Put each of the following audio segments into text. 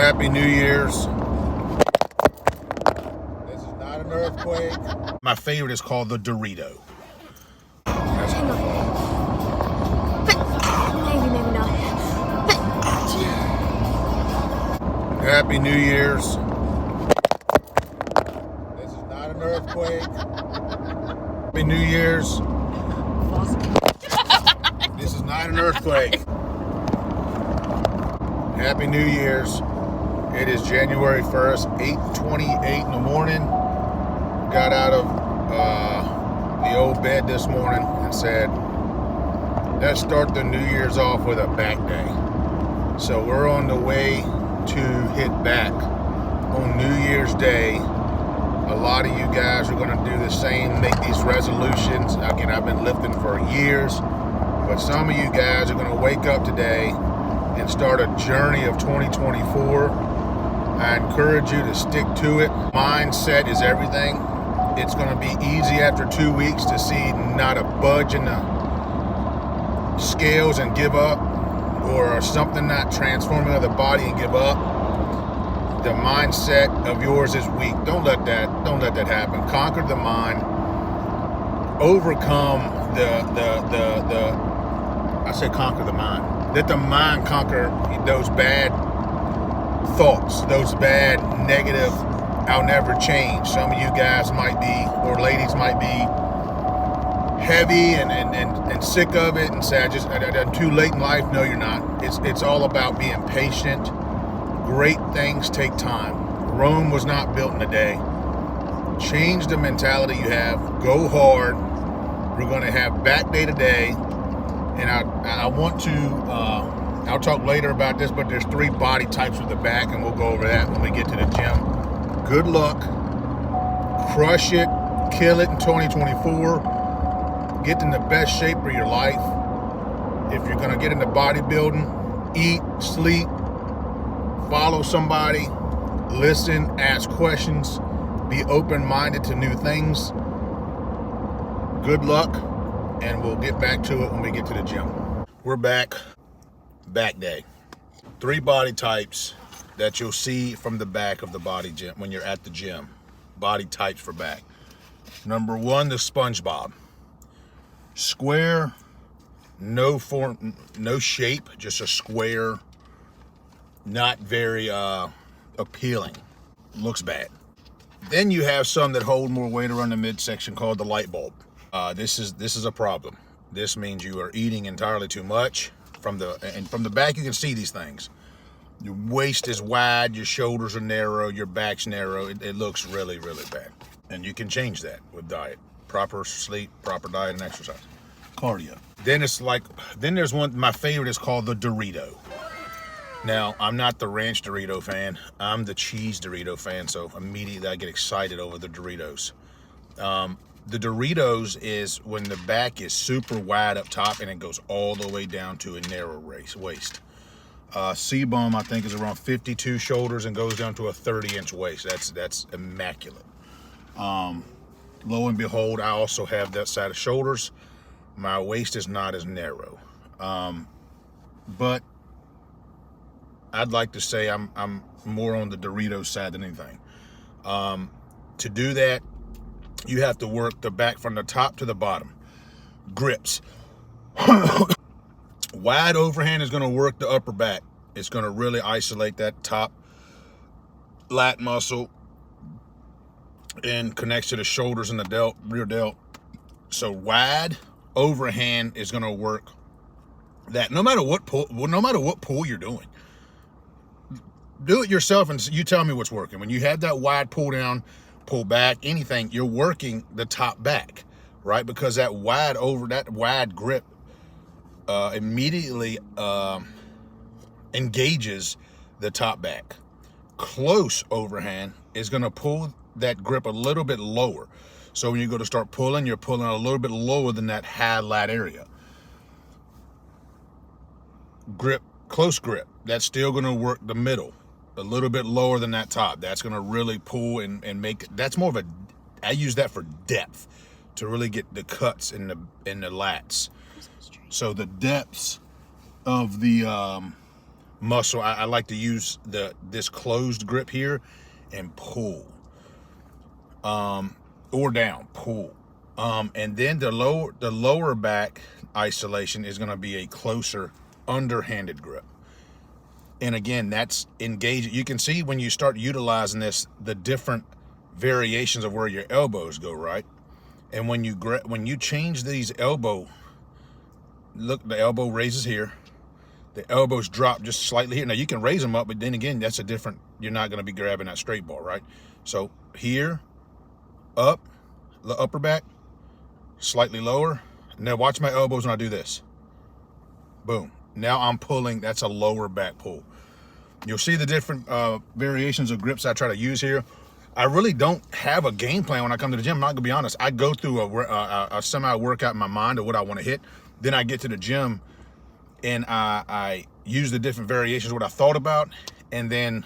Happy New Year's. This is not an earthquake. My favorite is called the Dorito. That's Hang on. Maybe not. Happy New Year's. This is not an earthquake. Happy New Year's. This is not an earthquake. Happy New Year's. It is January 1st, 8:28 in the morning. Got out of the old bed this morning and said, let's start the New Year's off with a back day. So we're on the way to hit back on New Year's Day. A lot of you guys are going to do the same, make these resolutions. Again, I've been lifting for years, but some of you guys are going to wake up today and start a journey of 2024. I encourage you to stick to it. Mindset is everything. It's going to be easy after 2 weeks to see not a budge in the scales and give up, or something not transforming of the body and give up. The mindset of yours is weak. Don't let that happen. Conquer the mind. Overcome I said conquer the mind. Let the mind conquer those bad thoughts, those bad negative, I'll never change. Some of you guys might be, or ladies might be, heavy and sick of it and say, I'm too late in life. No, you're not. It's all about being patient. Great things take time. Rome was not built in a day. Change the mentality you have. Go hard. We're going to have back day today. And I want to, I'll talk later about this, but there's 3 body types with the back, and we'll go over that when we get to the gym. Good luck. Crush it. Kill it in 2024. Get in the best shape of your life. If you're going to get into bodybuilding, eat, sleep, follow somebody, listen, ask questions, be open-minded to new things. Good luck. And we'll get back to it when we get to the gym. We're back day. 3 body types that you'll see from the back of the body gym when you're at the gym. Body types for back. Number 1, the SpongeBob. Square, no form, no shape, just a square, not very appealing. Looks bad. Then you have some that hold more weight around the midsection called the light bulb. This is a problem. This means you are eating entirely too much. From the back you can see these things. Your waist is wide, your shoulders are narrow, your back's narrow. It looks really, really bad. And you can change that with diet. Proper sleep, proper diet, and exercise. Cardio. Then there's one, my favorite is called the Dorito. Now, I'm not the ranch Dorito fan. I'm the cheese Dorito fan, so immediately I get excited over the Doritos. The Doritos is when the back is super wide up top and it goes all the way down to a narrow waist. C-Bum, I think, is around 52 shoulders and goes down to a 30-inch waist. That's immaculate. Lo and behold, I also have that side of shoulders. My waist is not as narrow. But I'd like to say I'm more on the Doritos side than anything. To do that, you have to work the back from the top to the bottom. Grips. Wide overhand is going to work the upper back. It's going to really isolate that top lat muscle and connects to the shoulders and the rear delt. So wide overhand is going to work that no matter what pull you're doing. Do it yourself and you tell me what's working. When you have that wide pull down, pull back, anything, you're working the top back, right? Because that wide grip immediately engages the top back. Close overhand is going to pull that grip a little bit lower. So when you go to start pulling, you're pulling a little bit lower than that high lat area. Grip, close grip, that's still going to work the middle. A little bit lower than that top. That's going to really pull and make it. That's more of I use that for depth to really get the cuts in the lats. So the depths of the muscle. I like to use this closed grip here and pull, or down, pull. And then the lower back isolation is going to be a closer underhanded grip. And again, that's engaging. You can see when you start utilizing this, the different variations of where your elbows go, right? And when you change these elbow, look, the elbow raises here, the elbows drop just slightly here. Now you can raise them up, but then again, that's a different, you're not going to be grabbing that straight ball, right? So here, up, the upper back, slightly lower. Now watch my elbows when I do this. Boom. Now I'm pulling, that's a lower back pull. You'll see the different variations of grips I try to use here. I really don't have a game plan when I come to the gym. I'm not gonna be honest. I go through a semi-workout in my mind of what I want to hit. Then I get to the gym and I use the different variations, what I thought about, and then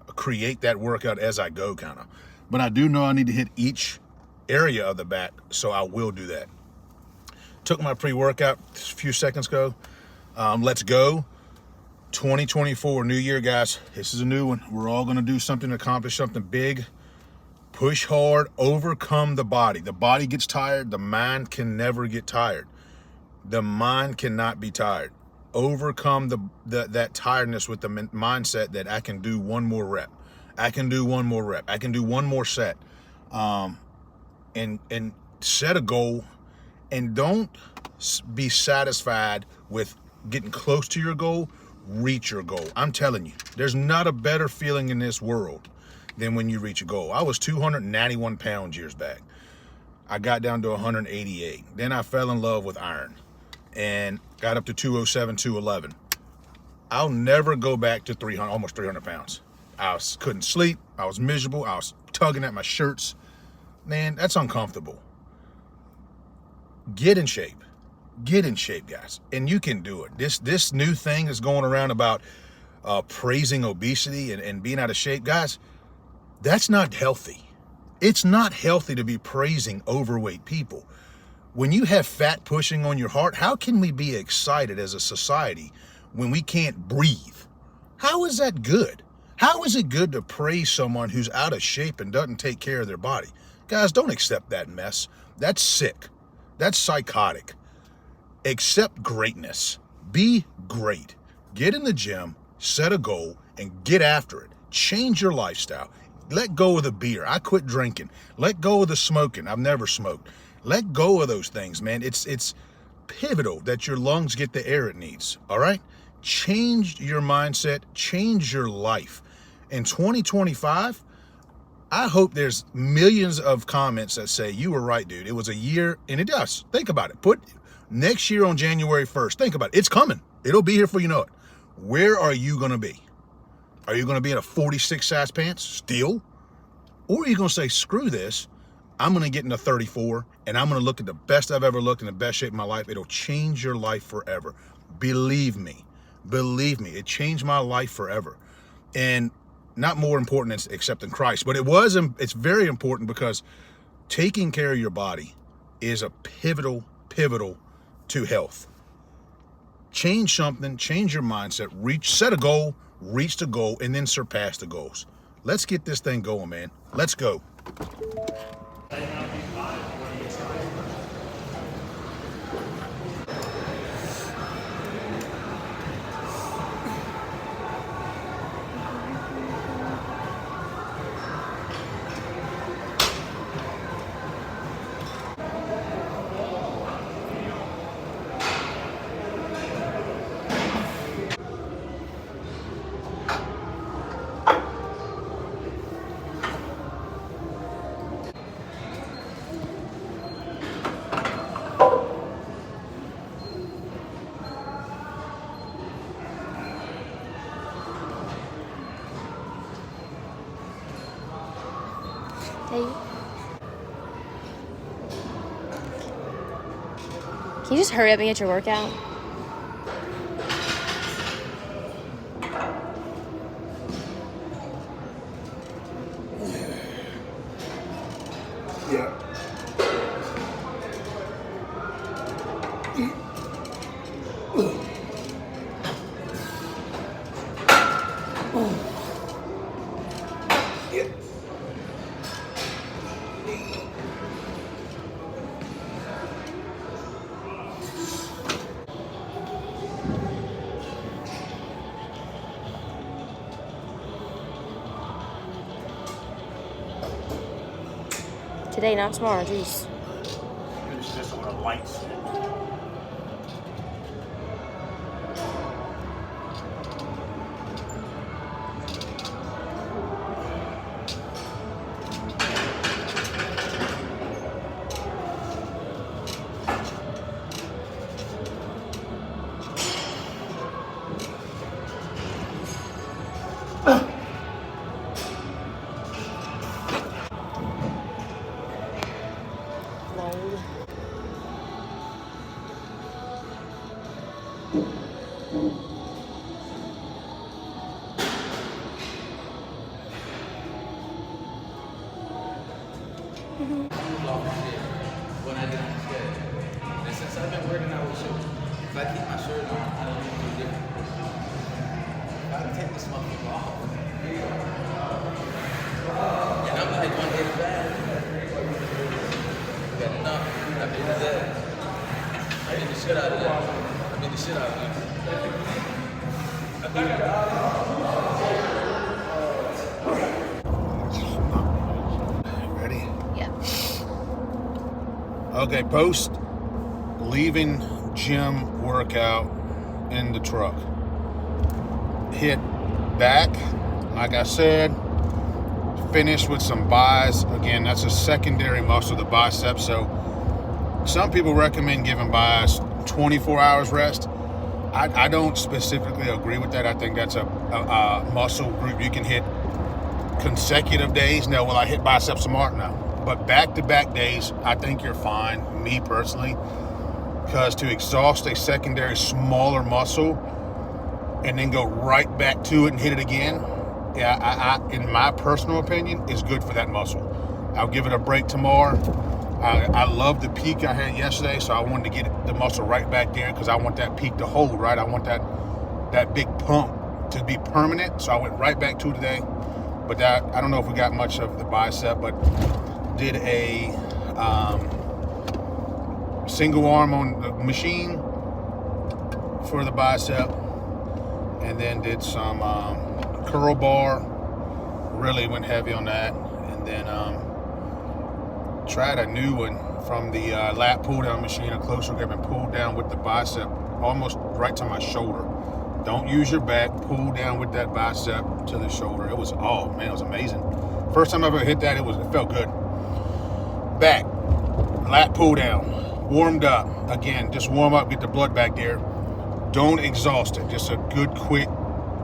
create that workout as I go, kind of. But I do know I need to hit each area of the back, so I will do that. Took my pre-workout a few seconds ago. Let's go. 2024, new year, guys. This is a new one. We're all going to do something to accomplish something big. Push hard, overcome the body. The body gets tired. The mind can never get tired. The mind cannot be tired. Overcome that tiredness with the mindset that I can do one more rep. I can do one more rep. I can do one more set. And set a goal, and don't be satisfied with getting close to your goal. Reach your goal. I'm telling you, there's not a better feeling in this world than when you reach a goal. I was 291 pounds years back. I got down to 188. Then I fell in love with iron and got up to 207, 211. I'll never go back to 300, almost 300 pounds. Couldn't sleep. I was miserable. I was tugging at my shirts. Man, that's uncomfortable. Get in shape. Get in shape, guys, and you can do it. This new thing is going around about praising obesity and being out of shape, guys. That's not healthy. It's not healthy to be praising overweight people. When you have fat pushing on your heart, how can we be excited as a society when we can't breathe? How is that good? How is it good to praise someone who's out of shape and doesn't take care of their body? Guys, don't accept that mess. That's sick. That's psychotic. Accept greatness. Be great. Get in the gym, set a goal, and get after it. Change your lifestyle. Let go of the beer. I quit drinking. Let go of the smoking. I've never smoked. Let go of those things, man. It's pivotal that your lungs get the air it needs, all right? Change your mindset. Change your life. In 2025, I hope there's millions of comments that say, you were right, dude. It was a year, and it does. Think about it. Put next year on January 1st. Think about it. It's coming. It'll be here before you know it. Where are you going to be? Are you going to be in a 46 size pants still? Or are you going to say, screw this. I'm going to get into 34, and I'm going to look at the best I've ever looked in the best shape of my life. It'll change your life forever. Believe me. Believe me. It changed my life forever. And not more important than accepting Christ, but it's very important because taking care of your body is a pivotal to health. Change something, change your mindset, set a goal, reach the goal, and then surpass the goals. Let's get this thing going, man. Let's go. Hey. Can you just hurry up and get your workout? Yeah. Today, not tomorrow. Jeez. It's just on a light stick. Load. When I did on the schedule. And since I've been working out with you, if I keep my shirt on, I don't even do different. I can take this motherfucker off. And I'm like 185. Got enough. I beat his ass. I beat the shit out of that. I beat the shit out of him. Ready? Yeah. Okay, post leaving gym workout in the truck. Hit back, like I said, finish with some buys. Again, that's a secondary muscle of the bicep. So some people recommend giving buys 24 hours rest. I don't specifically agree with that. I think that's a muscle group you can hit consecutive days. No, will I hit biceps tomorrow? No. But back-to-back days, I think you're fine, me personally, because to exhaust a secondary smaller muscle and then go right back to it and hit it again, yeah, I in my personal opinion, is good for that muscle. I'll give it a break tomorrow. I love the peak I had yesterday, so I wanted to get the muscle right back there because I want that peak to hold, right? I want that big pump to be permanent, so I went right back to it today. But that, I don't know if we got much of the bicep, but did a single arm on the machine for the bicep, and then did some curl bar, really went heavy on that, and then tried a new one from the lat pull down machine, a closer grip, and pulled down with the bicep almost right to my shoulder. Don't use your back, pull down with that bicep to the shoulder. It was, oh man, it was amazing. First time I ever hit that, it felt good. Back, lat pull down, warmed up. Again, just warm up, get the blood back there. Don't exhaust it. Just a good, quick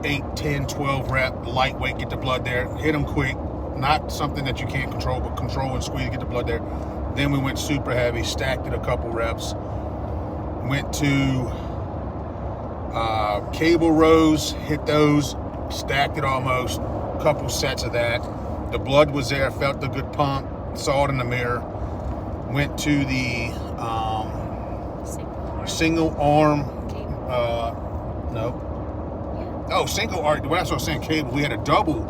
8, 10, 12 rep, lightweight, get the blood there. Hit them quick. Not something that you can't control, but control and squeeze, get the blood there. Then we went super heavy, stacked it a couple reps. Went to cable rows, hit those, stacked it almost. Couple sets of that. The blood was there, felt the good pump, saw it in the mirror. Went to the single arm, single arm. Well, that's what I was saying, cable. We had a double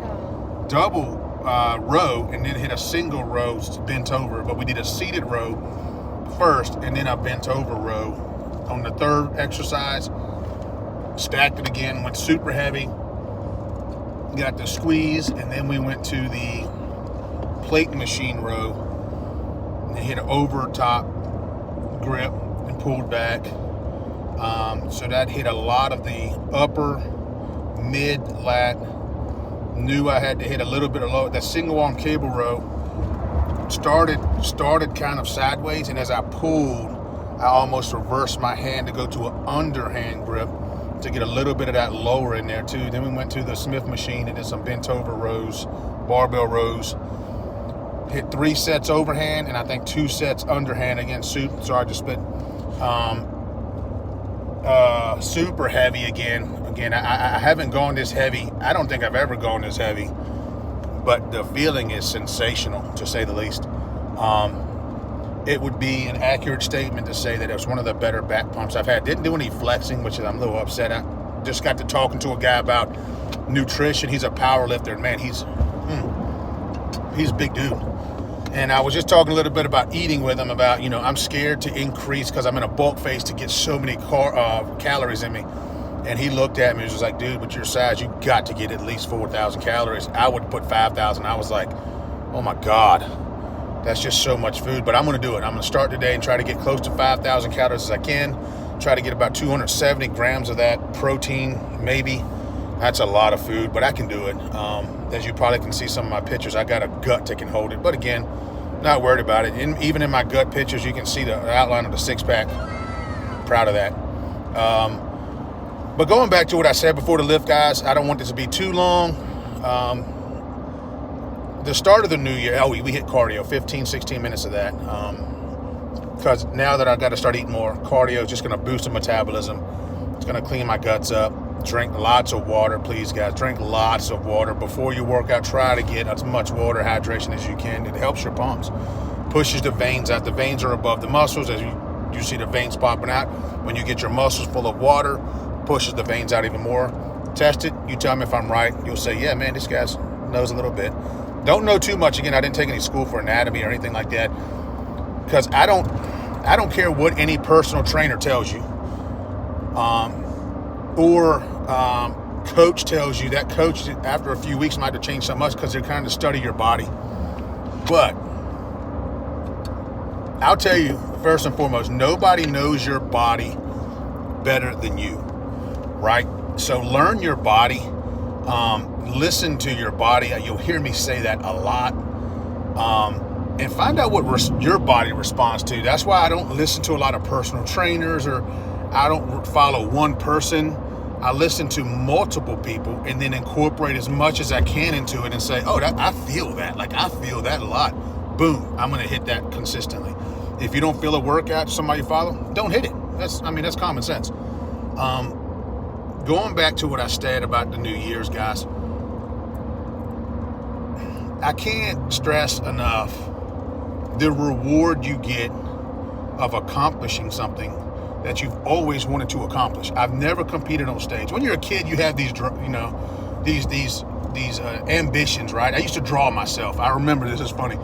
row, and then hit a single row bent over, but we did a seated row first, and then a bent over row on the third exercise. Stacked it again, went super heavy, got the squeeze, and then we went to the plate machine row and hit an over top grip and pulled back. So that hit a lot of the upper mid lat. Knew I had to hit a little bit of low. That single arm cable row started kind of sideways, and as I pulled, I almost reversed my hand to go to an underhand grip to get a little bit of that lower in there too. Then we went to the Smith machine and did some bent over rows, barbell rows. Hit 3 sets overhand and I think 2 sets underhand. Again, so I just spent super heavy again. I haven't gone this heavy. I don't think I've ever gone this heavy, but the feeling is sensational, to say the least. It would be an accurate statement to say that it was one of the better back pumps I've had. Didn't do any flexing, which I'm a little upset at. Just got to talking to a guy about nutrition. He's a power lifter, and man, he's a big dude. And I was just talking a little bit about eating with him, about, I'm scared to increase because I'm in a bulk phase to get so many calories in me. And he looked at me and was like, dude, with your size, you got to get at least 4,000 calories. I would put 5,000. I was like, oh my God. That's just so much food, but I'm going to do it. I'm going to start today and try to get close to 5,000 calories as I can. Try to get about 270 grams of that protein, maybe. That's a lot of food, but I can do it. As you probably can see some of my pictures, I got a gut that can hold it. But again, not worried about it. Even in my gut pictures, you can see the outline of the six-pack. Proud of that. But going back to what I said before the lift, guys, I don't want this to be too long. The start of the new year, we hit cardio, 15, 16 minutes of that. Because now that I've got to start eating more, cardio is just going to boost the metabolism. It's going to clean my guts up. Drink lots of water, please, guys. Drink lots of water. Before you work out, try to get as much water hydration as you can. It helps your pumps. Pushes the veins out. The veins are above the muscles. As you see the veins popping out. When you get your muscles full of water, pushes the veins out even more. Test it. You tell me if I'm right. You'll say, yeah, man, this guy knows a little bit. Don't know too much. Again, I didn't take any school for anatomy or anything like that. Because I don't care what any personal trainer tells you. Or coach tells you. That coach, after a few weeks, might have to change so much because they're kind of study your body. But I'll tell you, first and foremost, nobody knows your body better than you, right? So learn your body. Listen to your body. You'll hear me say that a lot. And find out what your body responds to. That's why I don't listen to a lot of personal trainers, or I don't follow one person. I listen to multiple people and then incorporate as much as I can into it and say, oh, I feel that. Like, I feel that a lot. Boom, I'm going to hit that consistently. If you don't feel a workout somebody follow, don't hit it. That's common sense. Going back to what I said about the New Year's, guys, I can't stress enough the reward you get of accomplishing something that you've always wanted to accomplish. I've never competed on stage. When you're a kid, you have these ambitions, right? I used to draw myself. I remember, this is funny,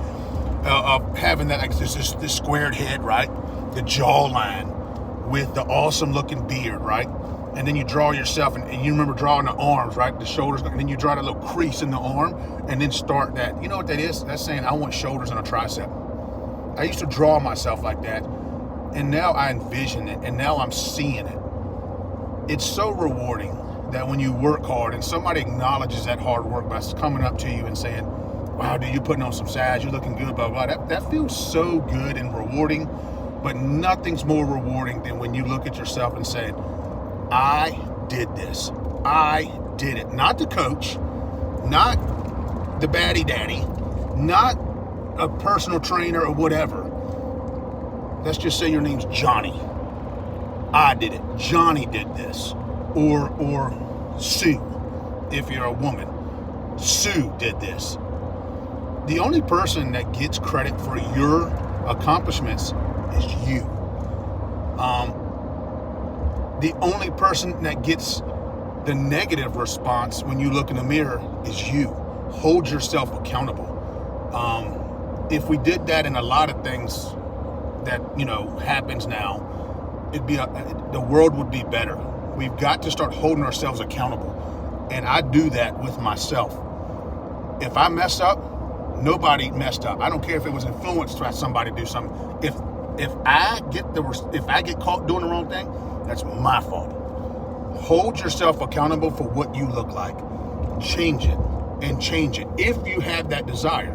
of having that, like this squared head, right? The jawline with the awesome looking beard, right? And then you draw yourself, and you remember drawing the arms, right? The shoulders, and then you draw that little crease in the arm, and then start that. You know what that is? That's saying I want shoulders and a tricep. I used to draw myself like that, and now I envision it, and now I'm seeing it. It's so rewarding that when you work hard and somebody acknowledges that hard work by coming up to you and saying, wow, dude, you're putting on some size, you're looking good, blah, blah. That feels so good and rewarding, but nothing's more rewarding than when you look at yourself and say, I did this. I did it. Not the coach, not the baddie daddy, not a personal trainer or whatever. Let's just say your name's Johnny. I did it. Johnny did this. Or Sue, if you're a woman. Sue did this. The only person that gets credit for your accomplishments is you. The only person that gets the negative response when you look in the mirror is you. Hold yourself accountable. If we did that in a lot of things that, happens now, the world would be better. We've got to start holding ourselves accountable. And I do that with myself. If I mess up, nobody messed up. I don't care if it was influenced by somebody to do something. If I get caught doing the wrong thing, that's my fault. Hold yourself accountable for what you look like. Change it and change it. If you have that desire,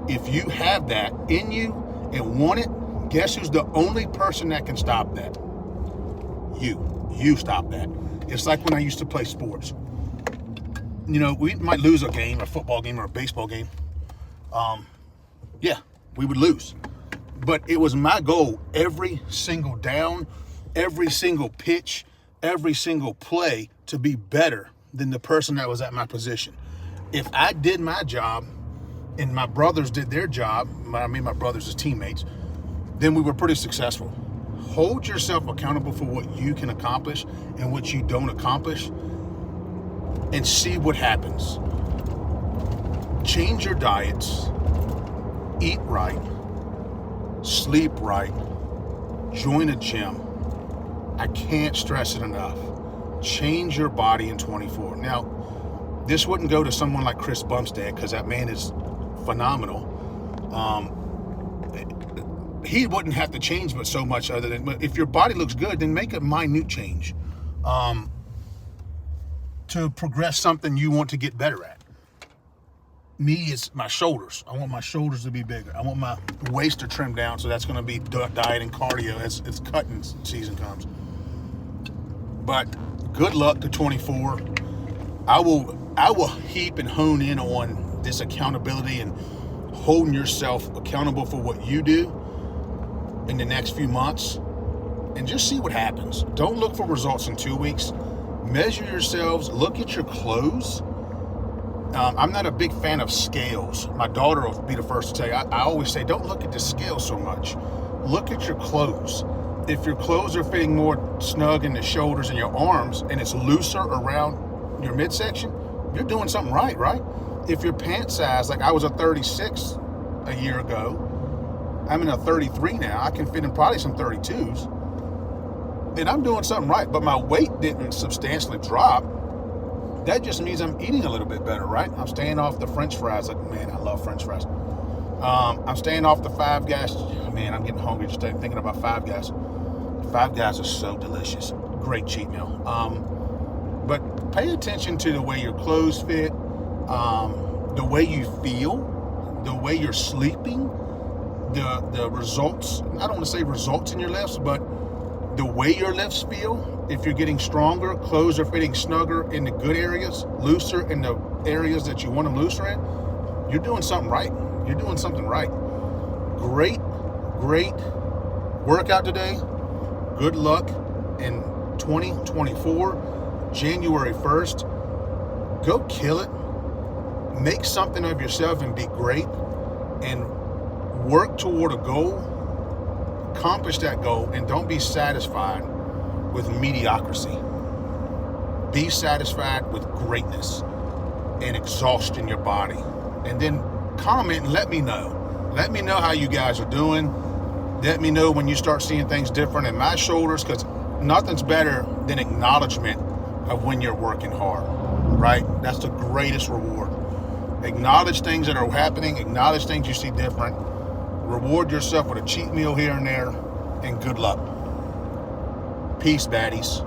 if you have that in you and want it, guess who's the only person that can stop that? You stop that. It's like when I used to play sports. We might lose a game, a football game or a baseball game. We would lose. But it was my goal every single down, every single pitch, every single play to be better than the person that was at my position. If I did my job and my brothers did their job, my brothers as teammates, then we were pretty successful. Hold yourself accountable for what you can accomplish and what you don't accomplish, and see what happens. Change your diets, eat right, sleep right, join a gym. I can't stress it enough. Change your body in 24. Now, this wouldn't go to someone like Chris Bumstead because that man is phenomenal. he wouldn't have to change but so much other than, if your body looks good, then make a minute change to progress something you want to get better at. Me is my shoulders. I want my shoulders to be bigger. I want my waist to trim down, so that's going to be diet and cardio as cutting season comes. But good luck to 24. I will heap and hone in on this accountability and holding yourself accountable for what you do in the next few months, and just see what happens. Don't look for results in 2 weeks. Measure yourselves. Look at your clothes. I'm not a big fan of scales. My daughter will be the first to tell you. I always say, don't look at the scale so much. Look at your clothes. If your clothes are fitting more snug in the shoulders and your arms, and it's looser around your midsection, you're doing something right, right? If your pant size, like I was a 36 a year ago, I'm in a 33 now. I can fit in probably some 32s. Then I'm doing something right. But my weight didn't substantially drop. That just means I'm eating a little bit better, right? I'm staying off the French fries. Like, man, I love French fries. I'm staying off the Five Guys. Man, I'm getting hungry just thinking about Five Guys. Five Guys are so delicious. Great cheat meal. But pay attention to the way your clothes fit, the way you feel, the way you're sleeping, the results. I don't want to say results in your lifts, but the way your lifts feel. If you're getting stronger, clothes are fitting snugger in the good areas, looser in the areas that you want them looser in, you're doing something right. You're doing something right. Great workout today. Good luck in 2024, January 1st. Go kill it. Make something of yourself and be great. And work toward a goal. Accomplish that goal, and don't be satisfied with mediocrity. Be satisfied with greatness and exhaustion in your body. And then comment and let me know. Let me know how you guys are doing. Let me know when you start seeing things different in my shoulders, because nothing's better than acknowledgement of when you're working hard, right? That's the greatest reward. Acknowledge things that are happening. Acknowledge things you see different. Reward yourself with a cheat meal here and there, and good luck. Peace, baddies.